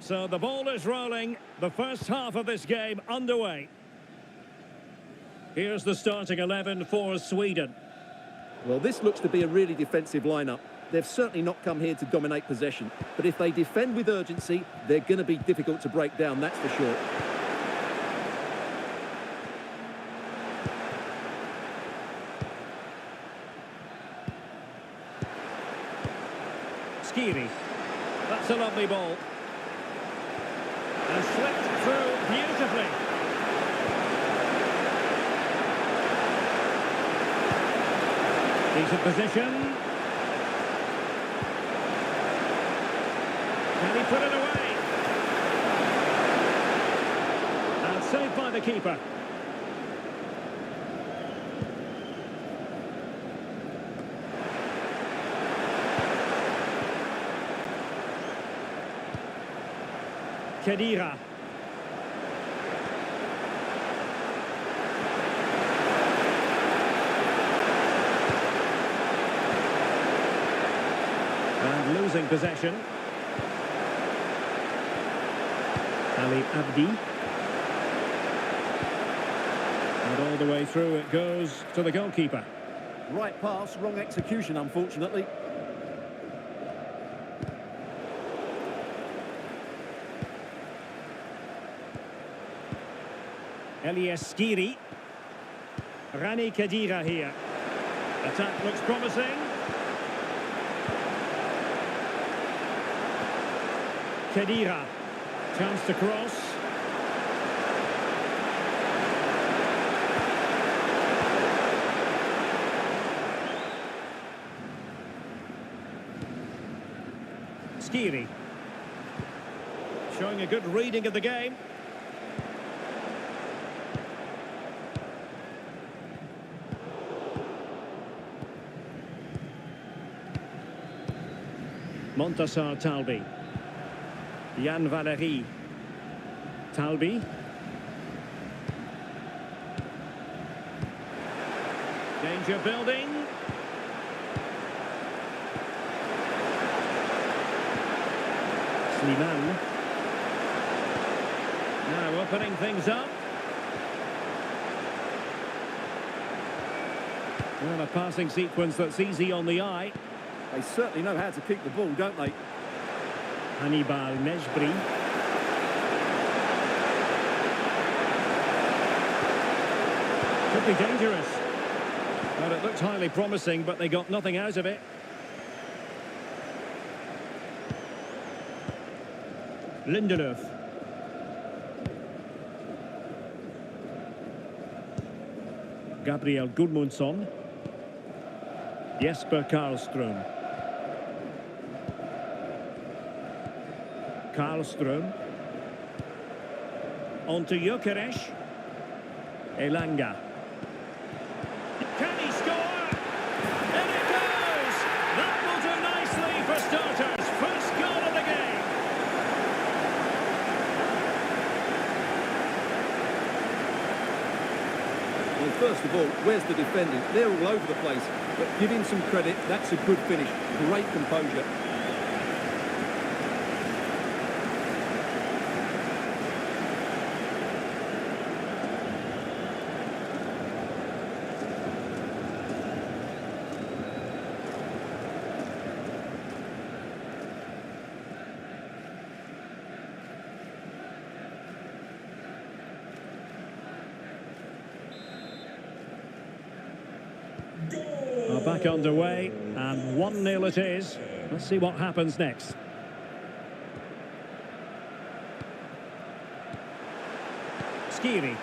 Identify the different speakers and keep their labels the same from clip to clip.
Speaker 1: So the ball is rolling. The first half of this game underway. Here's the starting 11 for Sweden.
Speaker 2: Well, this looks to be a really defensive lineup. They've certainly not come here to dominate possession. But if they defend with urgency, they're going to be difficult to break down, that's for sure.
Speaker 1: Skiri. That's a lovely ball. And slipped through beautifully. Decent position. Can he put it away? And saved by the keeper. Khedira. And losing possession. Ali Abdi. And all the way through it goes to the goalkeeper.
Speaker 2: Right pass, wrong execution, unfortunately.
Speaker 1: Elias Skiri. Rani Khedira here. Attack looks promising. Khedira. Chance to cross. Skiri. Showing a good reading of the game. Montassar Talbi. Jan Valery. Talbi. Danger building. Slimane. Now opening things up. Well, a passing sequence that's easy on the eye.
Speaker 2: They certainly know how to keep the ball, don't they?
Speaker 1: Hannibal Mejbri. Could be dangerous. Well, it looked highly promising, but they got nothing out of it. Lindelöf. Gabriel Gudmundsson. Jesper Karlström. Karlström. On to Gyökeres. Elanga. Can he score? And it goes! That will do nicely for starters. First goal of the game.
Speaker 2: Well, first of all, where's the defending? They're all over the place. But give him some credit, that's a good finish. Great composure.
Speaker 1: Back underway, and 1-0 it is. Let's see what happens next. Skiri.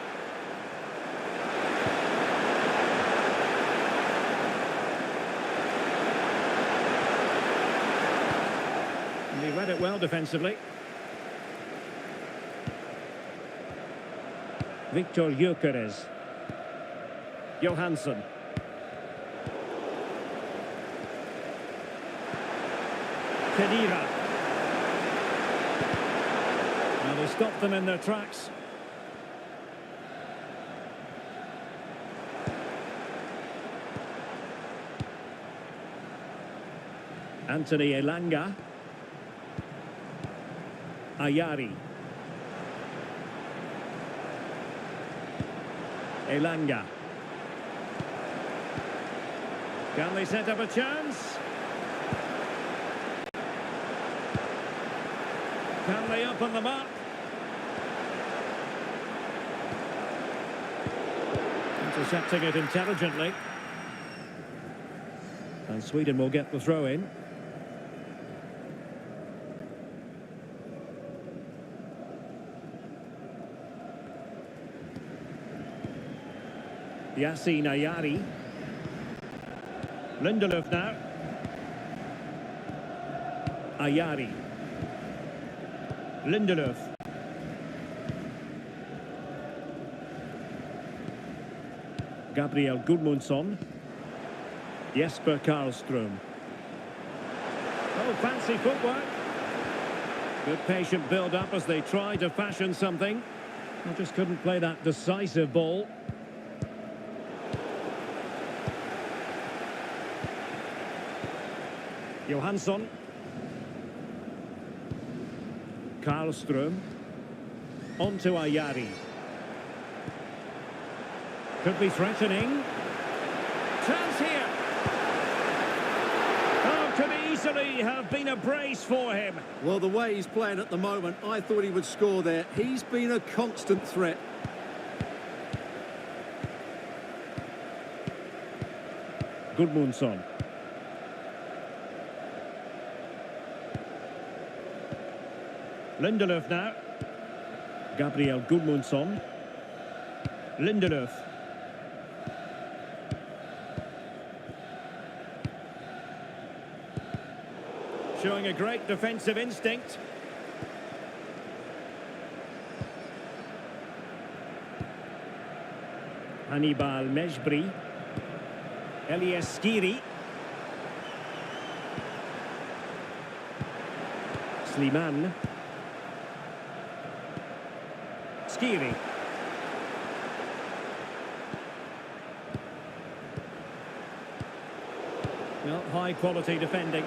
Speaker 1: He read it well defensively. Victor Gyökeres. Johansson. Khedira. Now they stopped them in their tracks. Anthony Elanga. Ayari. Elanga. Can they set up a chance? Can they open them up? Intercepting it intelligently. And Sweden will get the throw in. Yassine Ayari. Lindelöf now. Ayari. Lindelöf. Gabriel Gudmundsson. Jesper Karlström. Oh, fancy footwork. Good patient build-up as they try to fashion something. I just couldn't play that decisive ball. Johansson. Karlström. On to Ayari. Could be threatening. Chance here. Oh, could easily have been a brace for him.
Speaker 2: Well, the way he's playing at the moment, I thought he would score there. He's been a constant threat.
Speaker 1: Gudmundsson. Lindelöf now. Gabriel Gudmundsson. Lindelöf. Showing a great defensive instinct. Hannibal Mejbri. Elias Skiri. Sliman. Skiri. Well, high quality defending.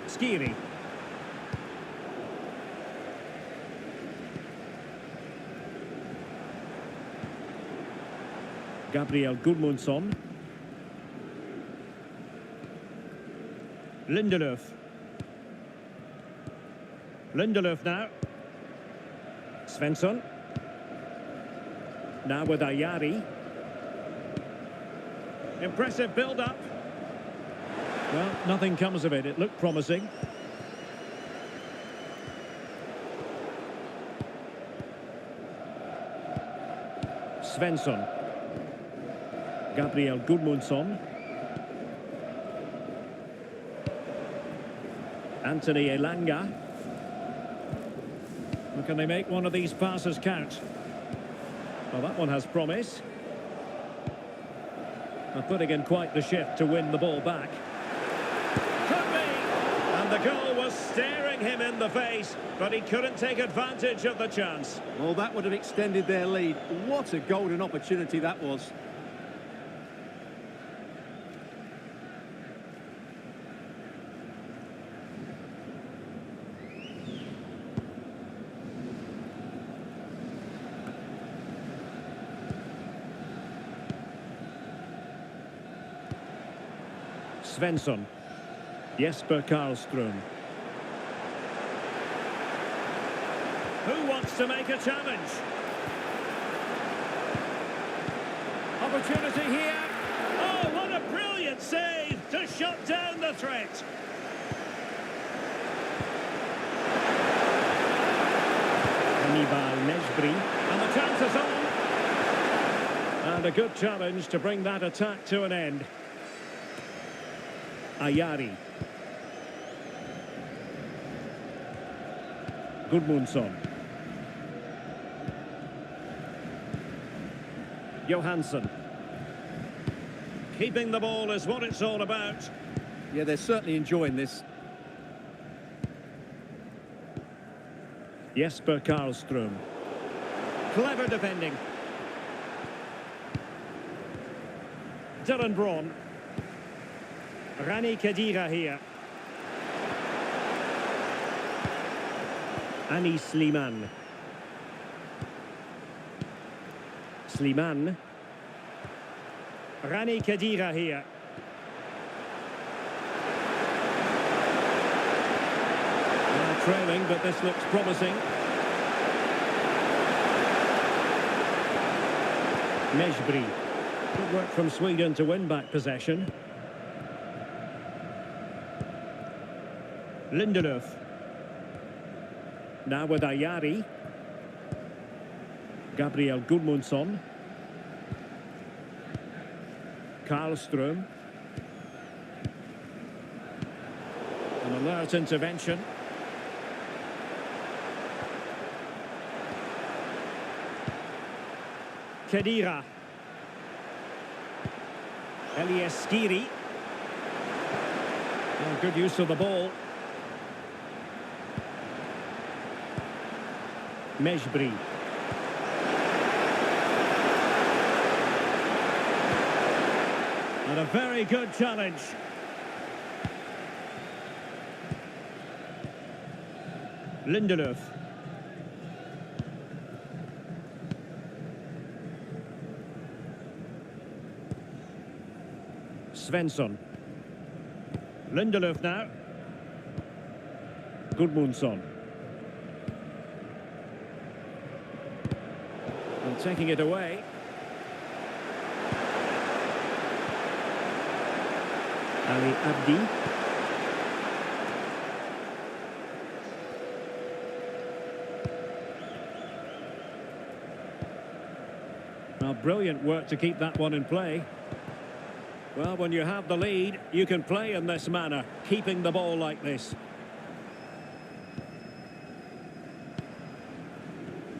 Speaker 1: Skiri. Gabriel Gudmundsson. Lindelöf. Lindelöf now. Svensson. Now with Ayari. Impressive build-up. Well, nothing comes of it. It looked promising. Svensson. Gabriel Gudmundsson. Anthony Elanga. Well, can they make one of these passes count? Well, that one has promise. They're putting in quite the shift to win the ball back. Could be! And the goal was staring him in the face, but he couldn't take advantage of the chance.
Speaker 2: Well, that would have extended their lead. What a golden opportunity that was.
Speaker 1: Svensson. Jesper Karlström. Who wants to make a challenge? Opportunity here. Oh, what a brilliant save to shut down the threat. Hannibal Mejbri. And the chance is on. And a good challenge to bring that attack to an end. Ayari. Gudmundsson. Johansson. Keeping the ball is what it's all about.
Speaker 2: Yeah, they're certainly enjoying this.
Speaker 1: Jesper Karlström. Clever defending. Dylan Braun. Rani Khedira here. Annie Slimane. Slimane. Rani Khedira here. Well, trailing, but this looks promising. Mejbri. Good work from Sweden to win back possession. Lindelöf. Now with Ayari. Gabriel Gudmundsson. Karlström. An alert intervention. Khedira. Elias Skiri. Oh, good use of the ball. Mejbri. And a very good challenge. Lindelöf. Svensson. Lindelöf now. Gudmundsson. And taking it away. Ali Abdi. Well, brilliant work to keep that one in play. Well, when you have the lead, you can play in this manner, keeping the ball like this.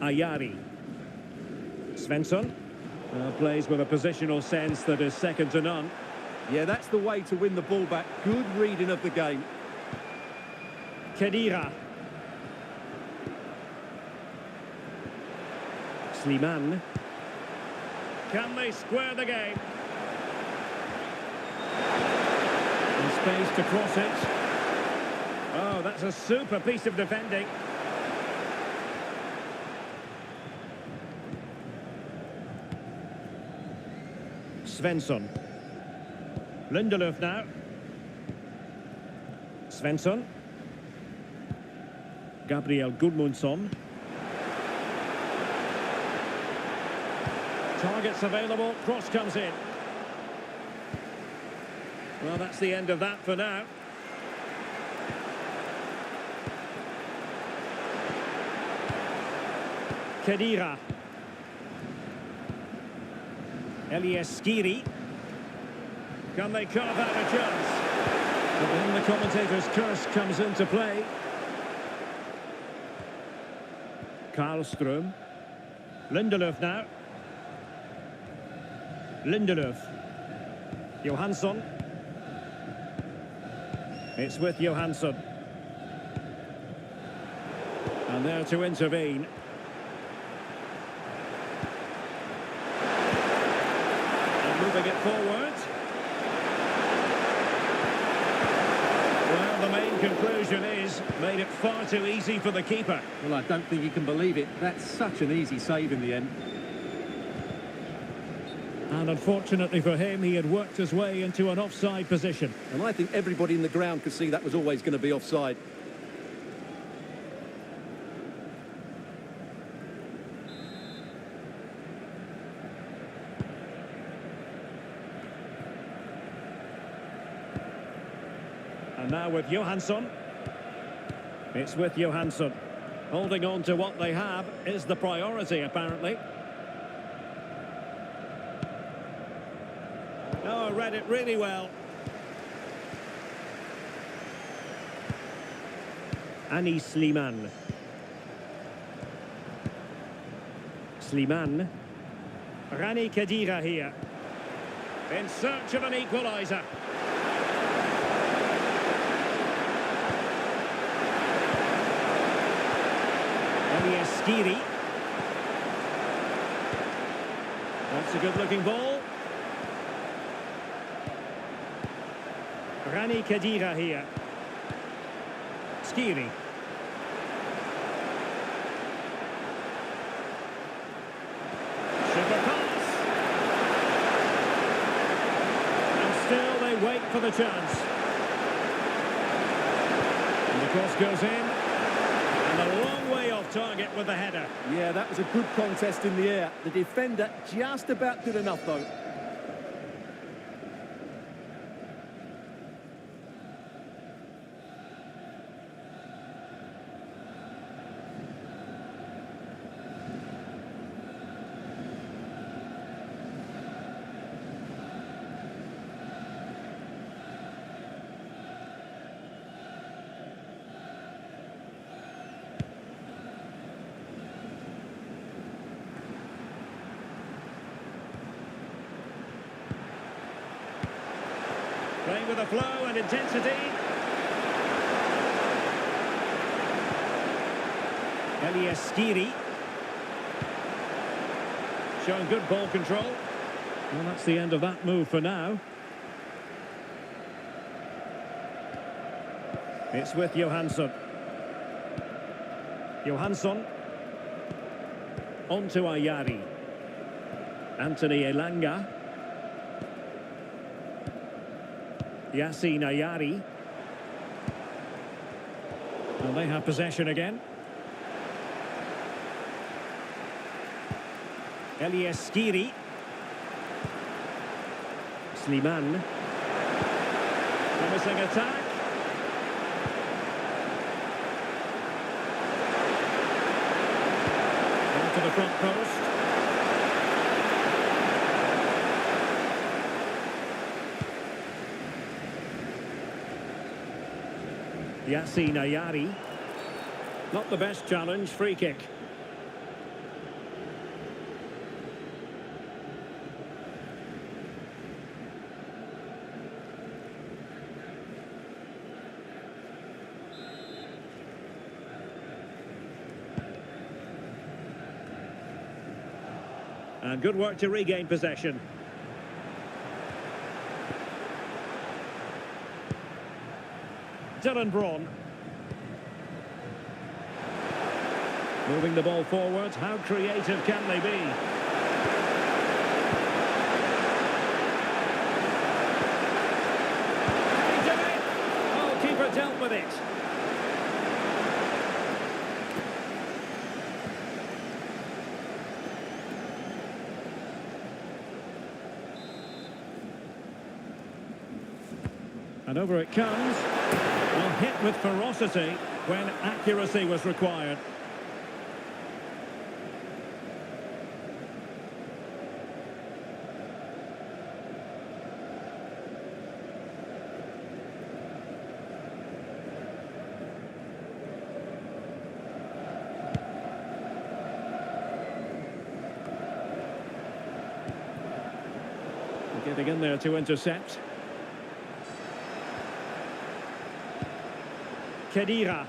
Speaker 1: Ayari. Svensson. Plays with a positional sense that is second to none.
Speaker 2: Yeah, that's the way to win the ball back. Good reading of the game.
Speaker 1: Khedira. Slimane. Can they square the game? And space to cross it. Oh, that's a super piece of defending. Svensson. Lindelöf now. Svensson. Gabriel Gudmundsson. Targets available, cross comes in. Well, that's the end of that for now. Khedira. Elias Skiri. Can they carve out a chance? But then the commentator's curse comes into play. Karlström. Lindelöf now. Lindelöf. Johansson. It's with Johansson. And there to intervene. And moving it forward. Well, the main conclusion is, made it far too easy for the keeper.
Speaker 2: Well, I don't think you can believe it. That's such an easy save in the end.
Speaker 1: And unfortunately for him, he had worked his way into an offside position.
Speaker 2: And I think everybody in the ground could see that was always going to be offside.
Speaker 1: And now with Johansson. It's with Johansson. Holding on to what they have is the priority, apparently. Oh, read it really well. Annie Slimane. Slimane. Rani Khedira here. In search of an equaliser. Elias Skiri. That's a good-looking ball. Rani Khedira here. Skiri. for the chance. And the cross goes in. And a long way off target with the header.
Speaker 2: Yeah, that was a good contest in the air. The defender just about good enough, though.
Speaker 1: Playing with a flow and intensity. Skiri. Showing good ball control. Well, that's the end of that move for now. It's with Johansson. Johansson. On to Ayari. Anthony Elanga. Yassine Ayari. Well, they have possession again. Skiri. Slimane. Promising attack. On to the front post. Yassine Ayari. Not the best challenge, free kick. And good work to regain possession. Dylan Braun. Moving the ball forward. How creative can they be? He did it! Oh, keeper dealt with it. And over it comes. Well, hit with ferocity when accuracy was required. Getting in there to intercept. Khedira.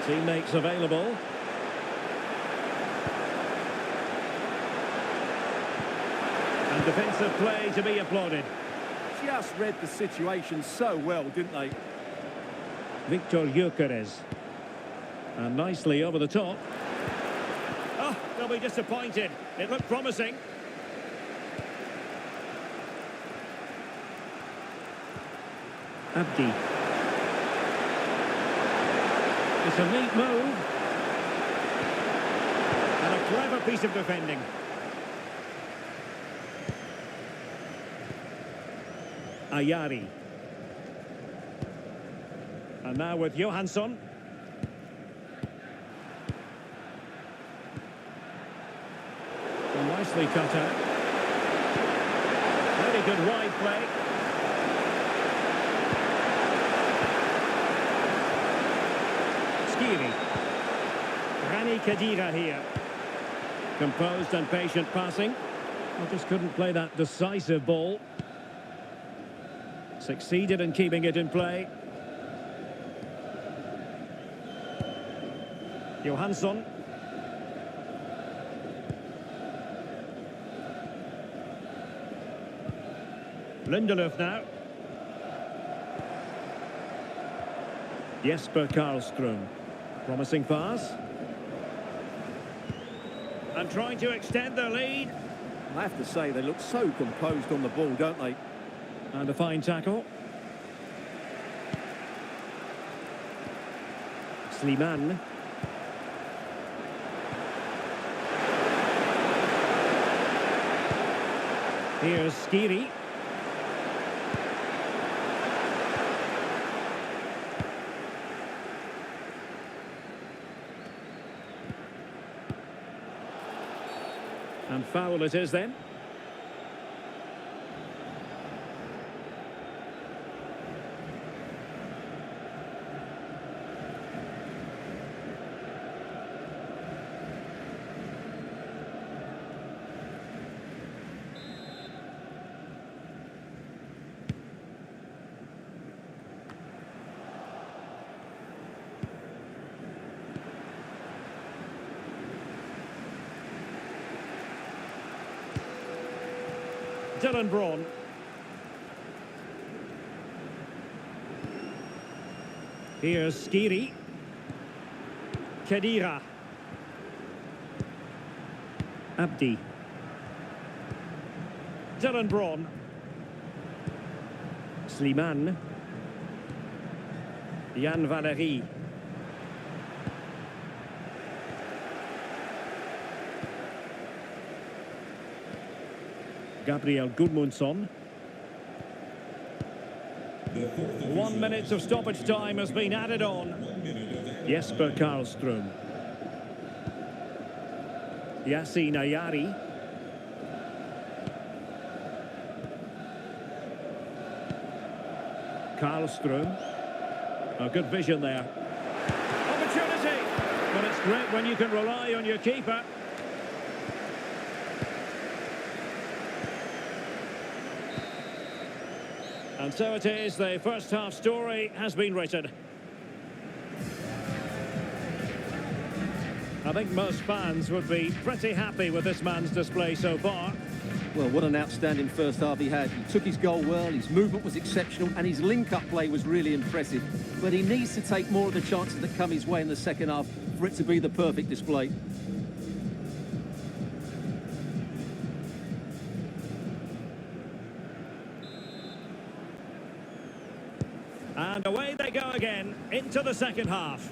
Speaker 1: Teammates available. And defensive play to be applauded.
Speaker 2: Just read the situation so well, didn't they?
Speaker 1: Victor Gyökeres. And nicely over the top. Oh, they'll be disappointed. It looked promising. Abdi. It's a neat move. And a clever piece of defending. Ayari. And now with Johansson. Well, nicely cut out. Very good wide play. Rani Khedira here. Composed and patient passing. Well, just couldn't play that decisive ball. Succeeded in keeping it in play. Johansson. Lindelöf now. Jesper Karlström. Promising pass. And trying to extend their lead.
Speaker 2: I have to say, they look so composed on the ball, don't they?
Speaker 1: And a fine tackle. Slimane. Here's Skiri. And foul it is then. Dylan Braun. Here's Skiri. Khedira. Abdi. Dylan Braun. Slimane. Yann Valery. Gabriel Gudmundsson. 1 minute of stoppage time has been added on. Jesper Karlström. Yassine Ayari. Karlström. A good vision there. Opportunity! Well, it's great when you can rely on your keeper. And so it is, the first half story has been written. I think most fans would be pretty happy with this man's display so far.
Speaker 2: Well, what an outstanding first half he had. He took his goal well, his movement was exceptional, and his link-up play was really impressive. But he needs to take more of the chances that come his way in the second half for it to be the perfect display.
Speaker 1: And away they go again, into the second half.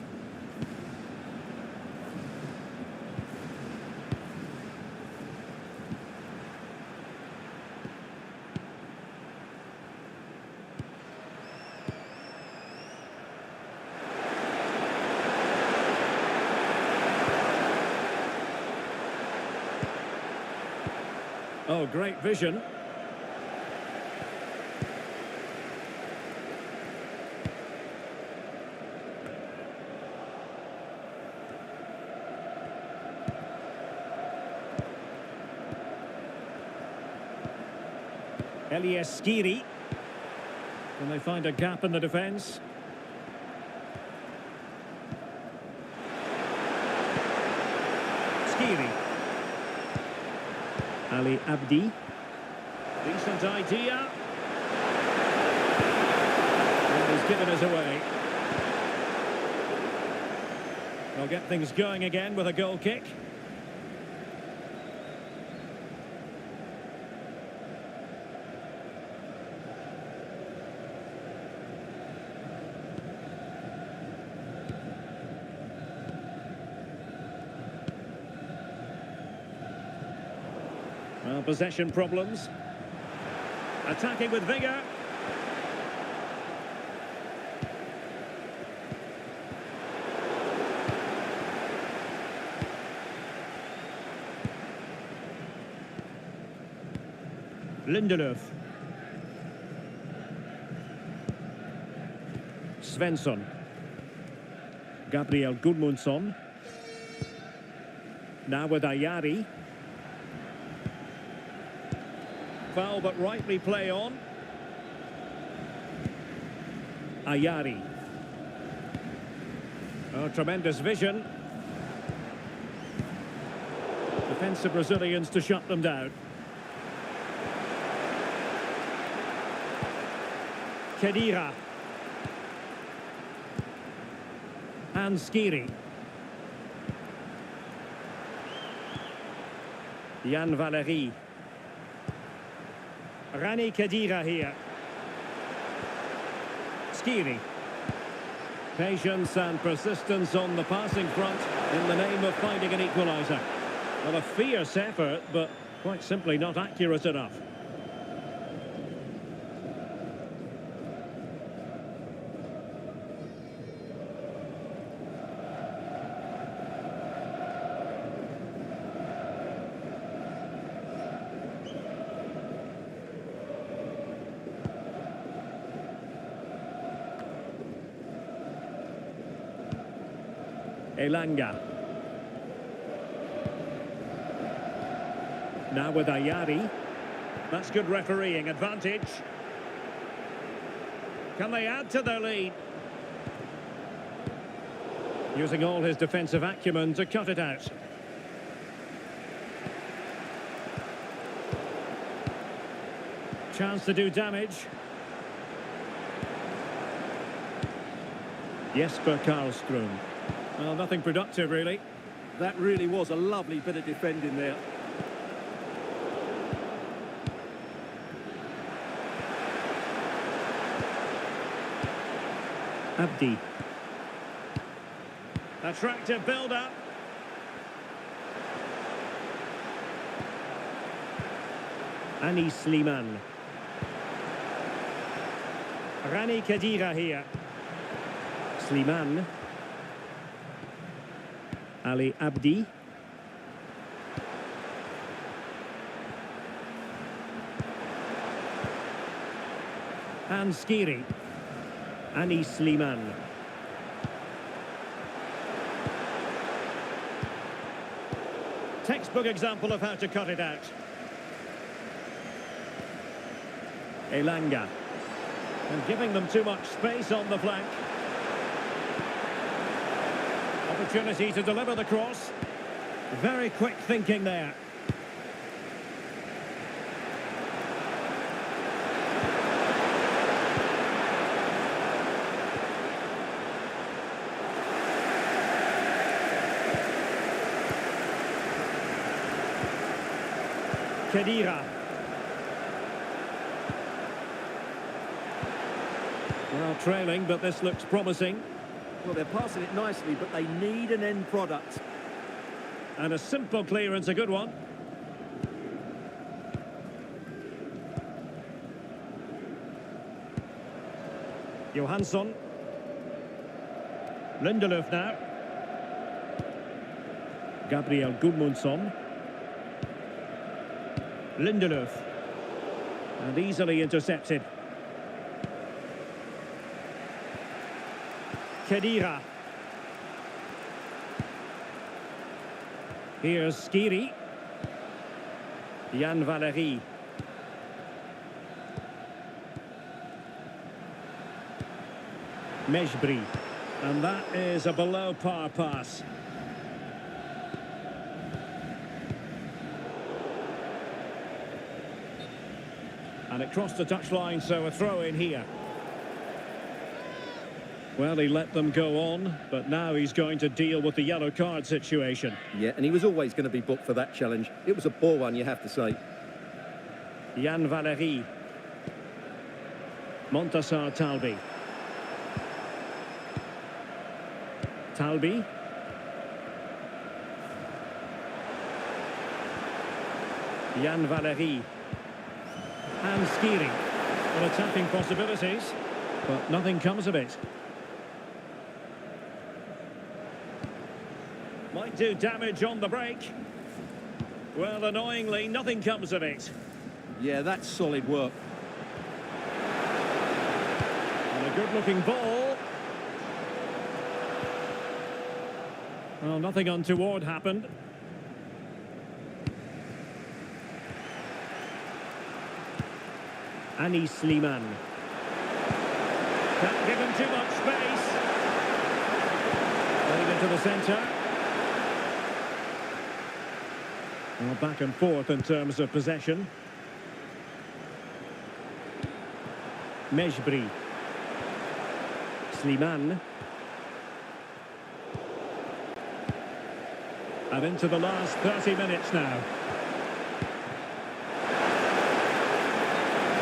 Speaker 1: Oh, great vision. Elias Skiri. Can they find a gap in the defence? Skiri. Ali Abdi. Decent idea. And he's given us away. They'll get things going again with a goal kick. Well, possession problems. Attacking with vigour. Lindelöf. Svensson. Gabriel Gudmundsson. Now with Ayari. Foul, but rightly play on. Ayari. Oh, tremendous vision. Defensive Brazilians to shut them down. Khedira. And Skiri. Yann Valery. Rani Khedira here. Skiri. Patience and persistence on the passing front in the name of finding an equaliser. Well, a fierce effort, but quite simply not accurate enough. Elanga. Now with Ayari. That's good refereeing advantage. Can they add to their lead? Using all his defensive acumen to cut it out. Chance to do damage. Jesper Karlström. Well, nothing productive, really.
Speaker 2: That really was a lovely bit of defending there.
Speaker 1: Abdi. Attractive build-up. Anis Slimane. Rani Khedira here. Slimane. Ali Abdi. And Skiri. Anis Slimane. Textbook example of how to cut it out. Elanga. And giving them too much space on the flank. Opportunity to deliver the cross. Very quick thinking there. Khedira. Well, trailing, but this looks promising.
Speaker 2: Well, they're passing it nicely, but they need an end product.
Speaker 1: And a simple clearance, a good one. Johansson. Lindelöf now. Gabriel Gudmundsson. Lindelöf. And easily intercepted. Khedira. Here's Skiri. Jan Valery. Mejbri. And that is a below par pass. And it crossed the touchline, so a throw in here. Well, he let them go on, but now he's going to deal with the yellow card situation.
Speaker 2: Yeah, and he was always going to be booked for that challenge. It was a poor one, you have to say.
Speaker 1: Jan Valery. Montassar Talbi. Talbi. Jan Valery. And Skiri. Well, attacking possibilities, but nothing comes of it. Might do damage on the break. Well, annoyingly, nothing comes of it.
Speaker 2: Yeah, that's solid work.
Speaker 1: And a good-looking ball. Well, nothing untoward happened. Anis Slimane. Can't give him too much space. Played into the centre. Well, back and forth in terms of possession. Mejbri. Slimane. And into the last 30 minutes now.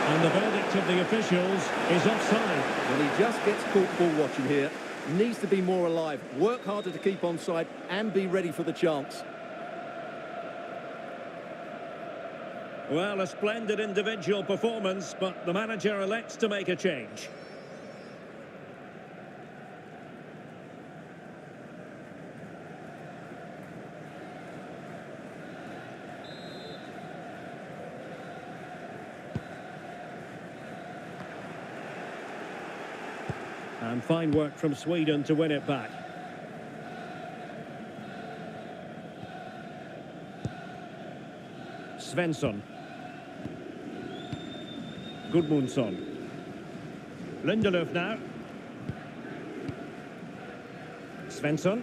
Speaker 1: And the verdict of the officials is offside.
Speaker 2: Well, he just gets caught ball watching here. Needs to be more alive, work harder to keep onside and be ready for the chance.
Speaker 1: Well, a splendid individual performance, but the manager elects to make a change. And fine work from Sweden to win it back. Svensson. Gudmundsson. Lindelöf now. Svensson.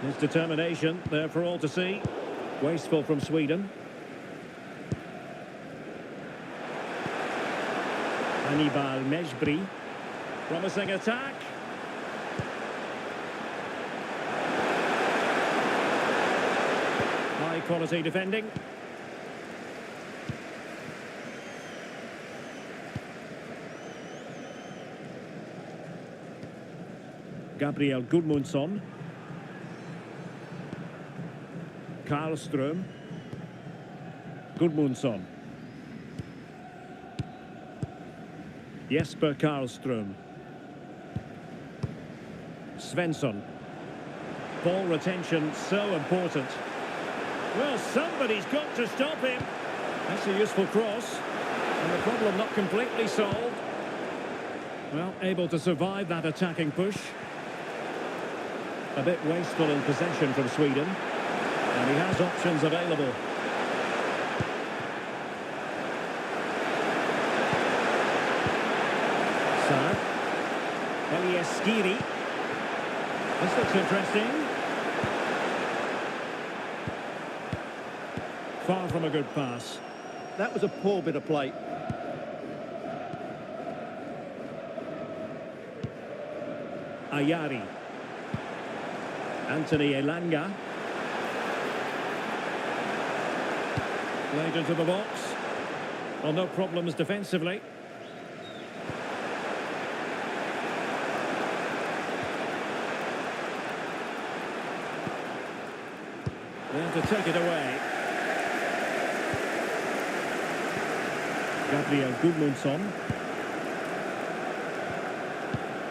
Speaker 1: His determination there for all to see. Wasteful from Sweden. Hannibal Mejbri. Promising attack. High quality defending. Gabriel Gudmundsson. Karlström. Gudmundsson. Jesper Karlström. Svensson. Ball retention so important. Well, somebody's got to stop him. That's a useful cross. And the problem not completely solved. Well, able to survive that attacking push. A bit wasteful in possession from Sweden. And he has options available. Sar. Elieskiri. This looks interesting. Far from a good pass.
Speaker 2: That was a poor bit of play.
Speaker 1: Ayari. Anthony Elanga. Played into the box. Well, no problems defensively. They have to take it away. Gabriel Gudmundsson.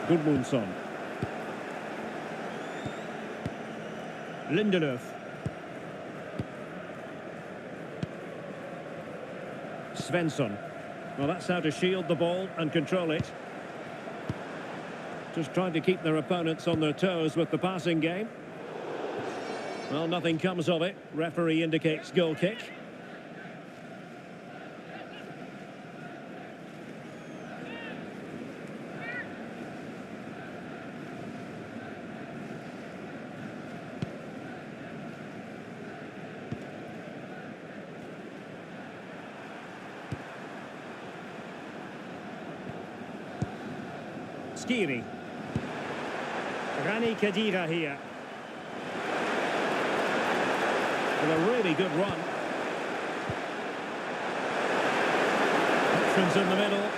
Speaker 1: Gudmundsson. Lindelöf. Svensson. Well, that's how to shield the ball and control it. Just trying to keep their opponents on their toes with the passing game. Well, nothing comes of it. Referee indicates goal kick. Skiri. Rani Khedira here. With a really good run. Options in the middle.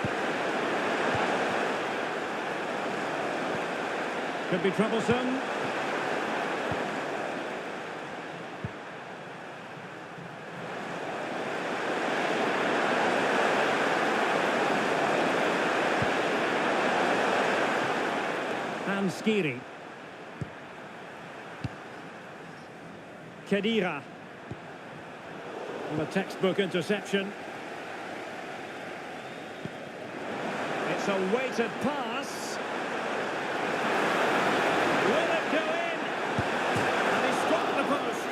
Speaker 1: Could be troublesome. And Skiri. Khedira. And a textbook interception. It's a weighted pass. Will it go in? And he struck the post.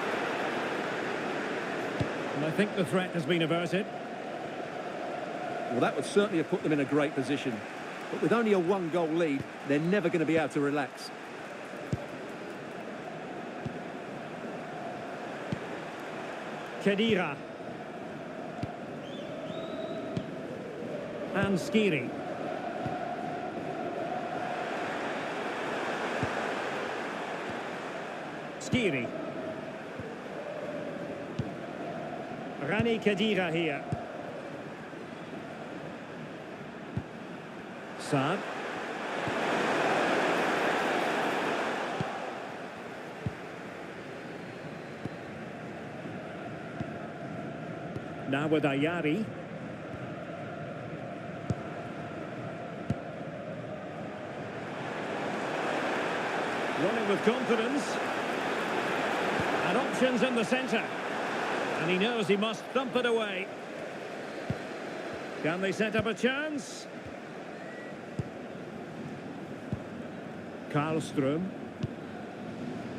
Speaker 1: And I think the threat has been averted.
Speaker 2: Well, that would certainly have put them in a great position. But with only a one-goal lead, they're never going to be able to relax.
Speaker 1: Khedira. And Skiri. Skiri. Rani Khedira here. Saad. Now with Ayari. Running with confidence. And options in the centre. And he knows he must thump it away. Can they set up a chance? Karlström.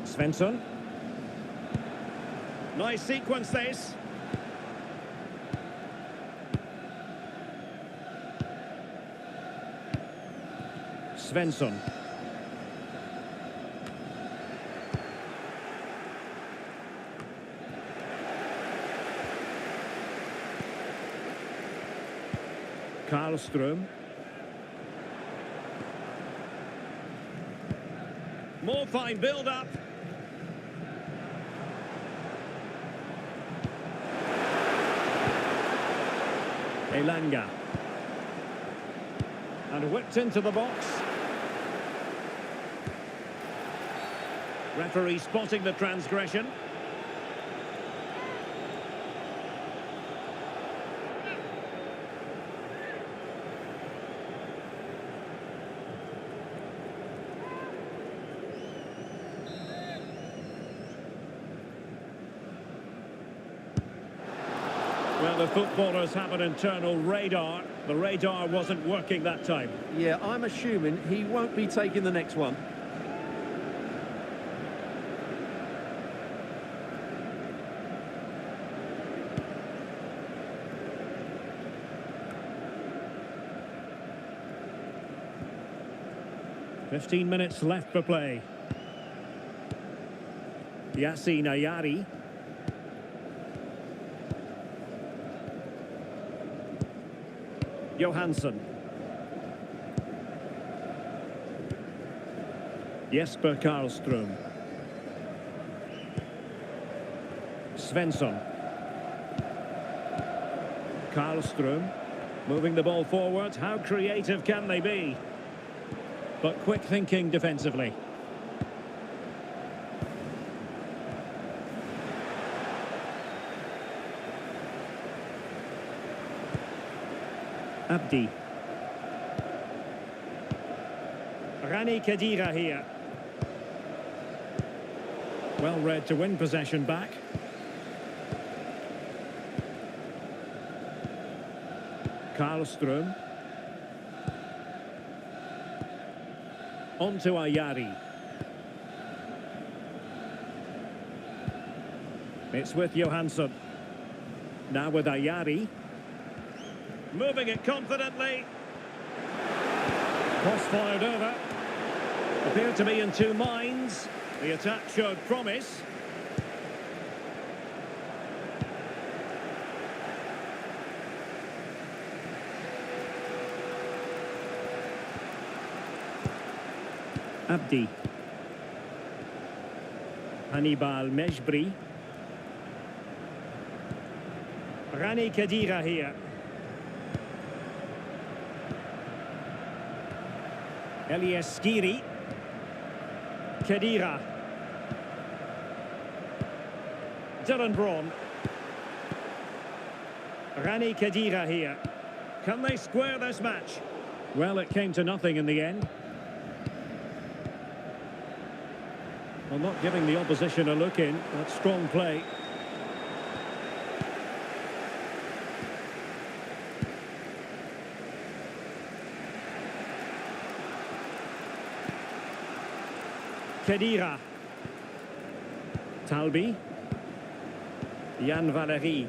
Speaker 1: Svensson. Nice sequence this. Svensson. Karlström. More fine build-up. Elanga. And whipped into the box. Referee spotting the transgression. Well, the footballers have an internal radar. The radar wasn't working that time.
Speaker 2: Yeah, I'm assuming he won't be taking the next one.
Speaker 1: "15 minutes left for play. Yassine Ayari. Johansson. Jesper Karlström. Svensson. Karlström. Moving the ball forward. How creative can they be? But quick thinking defensively. Abdi. Rani Khedira here. Well read to win possession back. Karlström. On to Ayari. It's with Johansson. Now with Ayari. Moving it confidently. Cross fired over. Appeared to be in two minds. The attack showed promise. Abdi. Hannibal Mejbri. Rani Khedira here. Elias Skiri. Khedira. Dylan Braun. Rani Khedira here. Can they square this match? Well, it came to nothing in the end. Well, not giving the opposition a look in. That's strong play. Khedira. Talbi. Jan Valery.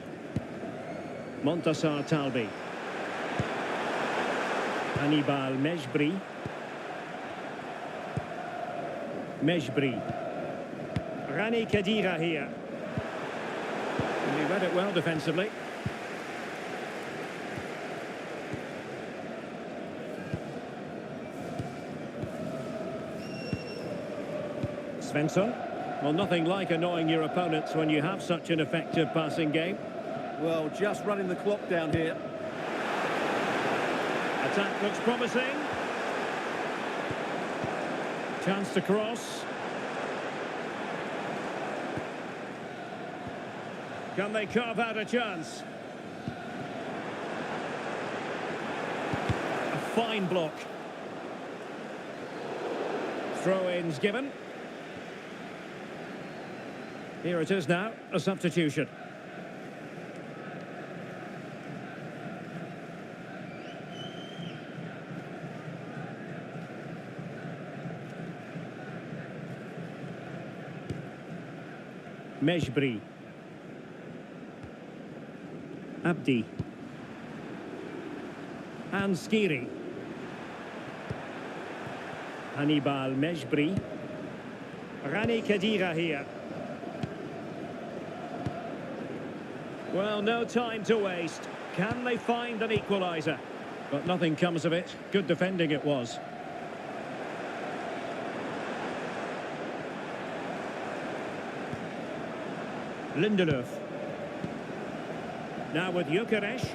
Speaker 1: Montassar Talbi. Hannibal Mejbri. Mejbri. Rani Khedira here. And he read it well defensively. Svensson. Well, nothing like annoying your opponents when you have such an effective passing game.
Speaker 2: Well, just running the clock down here.
Speaker 1: Attack looks promising. Chance to cross. Can they carve out a chance? A fine block. Throw-ins given. Here it is now, a substitution. Mejbri. Abdi. And Skiri. Hannibal Mejbri. Rani Khedira here. Well, no time to waste. Can they find an equaliser? But nothing comes of it. Good defending it was. Lindelöf. Now with Gyökeres.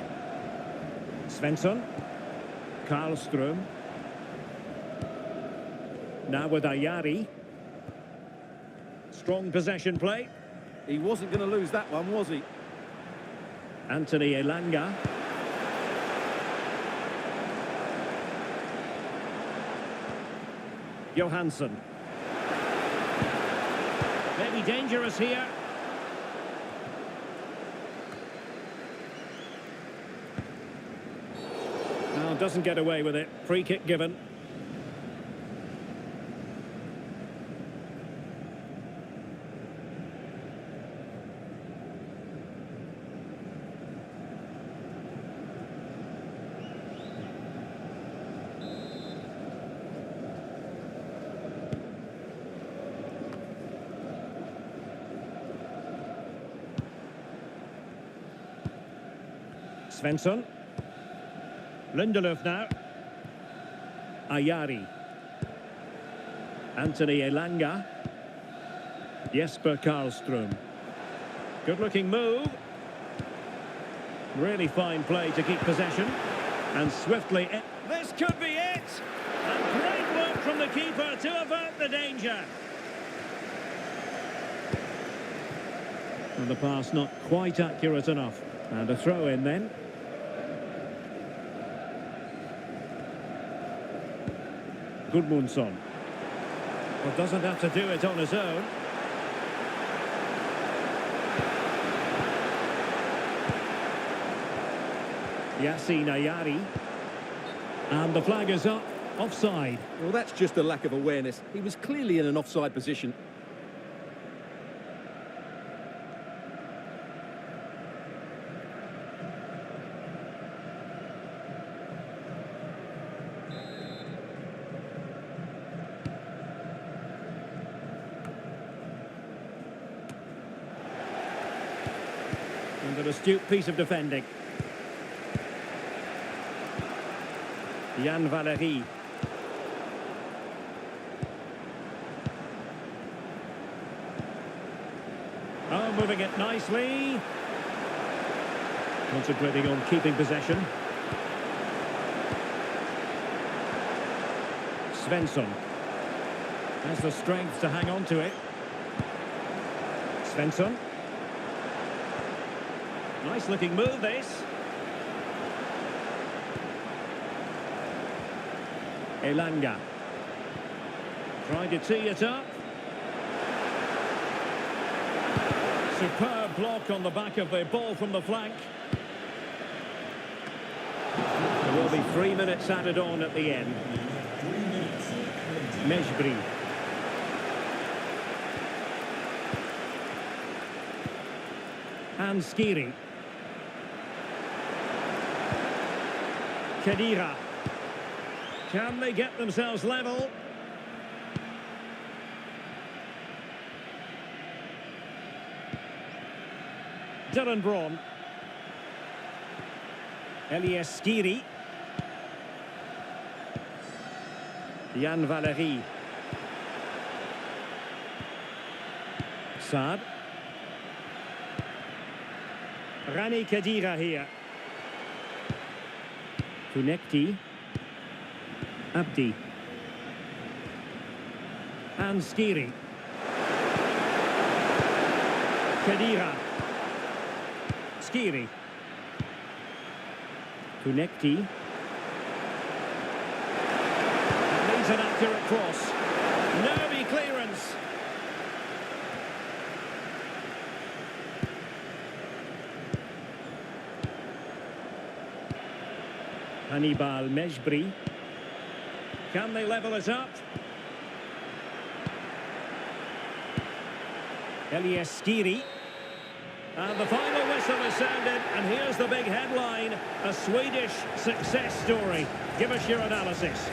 Speaker 1: Svensson. Karlström. Now with Ayari. Strong possession play.
Speaker 2: He wasn't going to lose that one, was he?
Speaker 1: Anthony Elanga. Johansson. Maybe dangerous here. Now doesn't get away with it. Free kick given. Svensson. Lindelöf now. Ayari. Anthony Elanga. Jesper Karlström. Good-looking move. Really fine play to keep possession. And swiftly... This could be it! A great work from the keeper to avert the danger. And the pass not quite accurate enough. And a throw-in then. Gudmundsson. Well, doesn't have to do it on his own. Yassine Ayari. And the flag is up. Offside.
Speaker 2: Well, that's just a lack of awareness. He was clearly in an offside position.
Speaker 1: And an astute piece of defending. Yann Valery. Oh, moving it nicely. Concentrating on keeping possession. Svensson has the strength to hang on to it. Svensson. Nice looking move, this. Elanga. Trying to tee it up. Superb block on the back of the ball from the flank. There will be 3 minutes added on at the end. Mejbri. And Skiri. Khedira. Can they get themselves level? Dylan Braun. Elias Skiri. Yann Valery. Saad. Rani Khedira here. Funekti. Abdi. And Skiri. Khedira. Skiri. Kunekti. Needs an accurate cross. Nervy clearance. Hannibal Mejbri. Can they level it up? Elias Skiri. And the final whistle is sounded, and here's the big headline, a Swedish success story. Give us your analysis.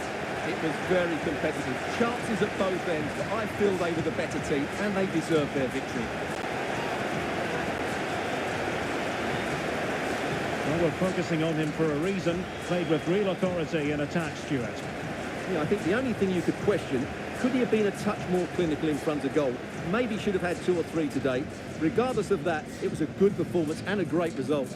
Speaker 2: It was very competitive. Chances at both ends, but I feel they were the better team, and they deserved their victory.
Speaker 1: Well, we're focusing on him for a reason. Played with real authority in attack, Stuart.
Speaker 2: Yeah, I think the only thing you could question, could he have been a touch more clinical in front of goal? Maybe should have had 2 or 3 today. Regardless of that, it was a good performance and a great result.